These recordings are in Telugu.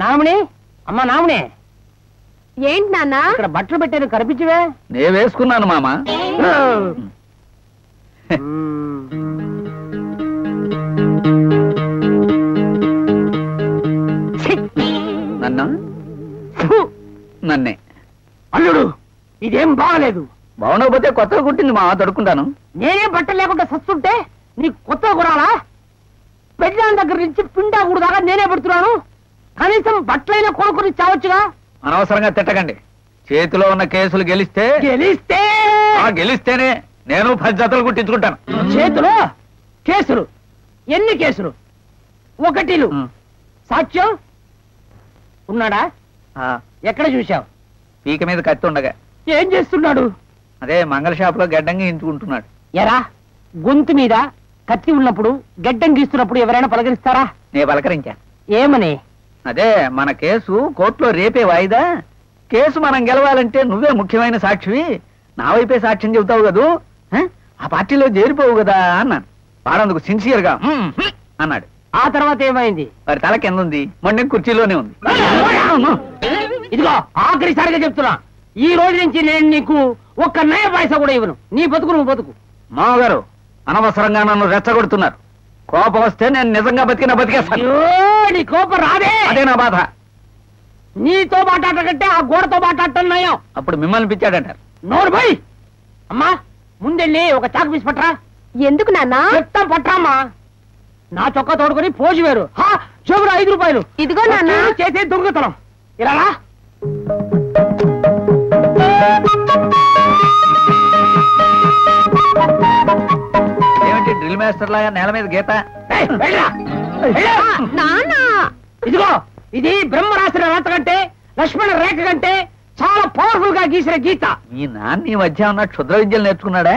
నామిని అమ్మా నామిని ఏంటి నాన్న ఇక్కడ బట్టలు పెట్టాను కనిపించవే నే వేసుకున్నాను మామ నన్నే అల్లుడు ఇదేం బాగలేదు బాగుండకపోతే కొత్తగా కుట్టింది మామ తడుకుంటాను నేనే బట్టలు లేకుండా సస్తుంటే నీకు కొత్తగా కొనాలా పెళ్ళాం దగ్గర నుంచి పిండా కూడదాకా నేనే పెడుతున్నాను కనీసం బట్టలైనా కొనుక్కుని చావచ్చుగా అనవసరంగా తిట్టకండి చేతిలో ఉన్న కేసులు గెలిస్తే గెలిస్తేనే నేను 10 జతలు కుట్టించుకుంటాను చేతిలో కేసులు ఎన్ని కేసులు ఒకటిలు సాక్ష్యం ఉన్నాడా ఎక్కడ చూశావు పీక మీద కత్తి ఉండగా ఏం చేస్తున్నాడు అదే మంగళ షాప్ లో గడ్డంగా ఎంచుకుంటున్నాడు ఎరా గొంతు మీద కత్తి ఉన్నప్పుడు గడ్డం గీస్తున్నప్పుడు ఎవరైనా పలకరిస్తారా నే పలకరించా ఏమని అదే మన కేసు కోర్టులో రేపే వాయిదా కేసు మనం గెలవాలంటే నువ్వే ముఖ్యమైన సాక్షివి నా వైపే సాక్ష్యం చెబుతావు కదూ ఆ పార్టీలో చేరిపోవు కదా అన్నాను వాడందుకు సిన్సియర్ గా అన్నాడు ఆ తర్వాత ఏమైంది వారి తల కింద ఉంది మొన్న కుర్చీలోనే ఉంది ఇదిగో ఆఖరిసారిగా చెప్తున్నా ఈ రోజు నుంచి నేను నీకు ఒక్క నయ పైసా కూడా ఇవ్వను నీ బతుకు నువ్వు బతుకు మామగారు అనవసరంగా నన్ను రెచ్చగొడుతున్నారు కోపం వస్తే నేను నిజంగా బతికేస్తాను నీ కోపం రాదే అదే నా బాధ నీతో మాట్లాడకంటే ఆ గోడతో మాట్లాడటం నయం అప్పుడు మిమ్మల్ని పిచ్చాడంటారు నోరు పోయి అమ్మా ముందెళ్ళి ఒక చాకు పీసి పట్టరా ఎందుకు నాన్న చెప్తాం పట్టరామ్మా నా చొక్కా తోడుకొని పోజు వేరు చెబురు 5 రూపాయలు ఇదిగో నాన్న చేసే దొంగతనం ఇలా ఏమిటి డ్రిల్ మాస్టర్ లాగా నేల మీద గీత ఇదిగో ఇది బ్రహ్మ రాసిన రాత కంటే లక్ష్మణ రేఖ కంటే చాలా పవర్ఫుల్ గా గీసిన గీత మీ నాన్న ఈ మధ్య ఉన్న క్షుద్ర విద్యలు నేర్చుకున్నాడా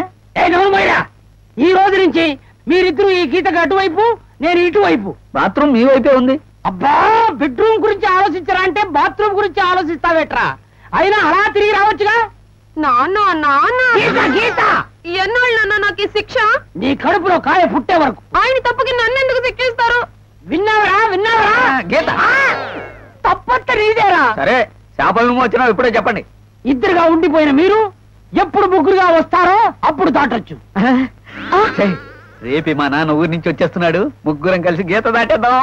ఈ రోజు నుంచి మీరిద్దరూ ఈ గీతకు అటువైపు నేను ఇటువైపు బాత్రూమ్ మీ వైపే ఉంది అబ్బా బెడ్రూమ్ గురించి ఆలోచించరా అంటే బాత్రూమ్ గురించి ఆలోచిస్తావేట్రా అయినా అలా తిరిగి రావచ్చుగా నాన్న నాన్న గీత ఎన్నాళ్ళు నాన్న నాకు శిక్ష నీ కడుపులో కాయ పుట్టే వరకు ఆయన తప్పుకి నన్ను ఎందుకు శిక్షిస్తారు విన్నావరా గీత తప్పత్త నీదేరా సరే చేపలు వచ్చినా ఇప్పుడే చెప్పండి ఇద్దరుగా ఉండిపోయిన మీరు ఎప్పుడు ముగ్గురుగా వస్తారో అప్పుడు దాటొచ్చు రేపే మా నాన్న ఊరి నుంచి వచ్చేస్తున్నాడు ముగ్గురం కలిసి గీత దాటేద్దాం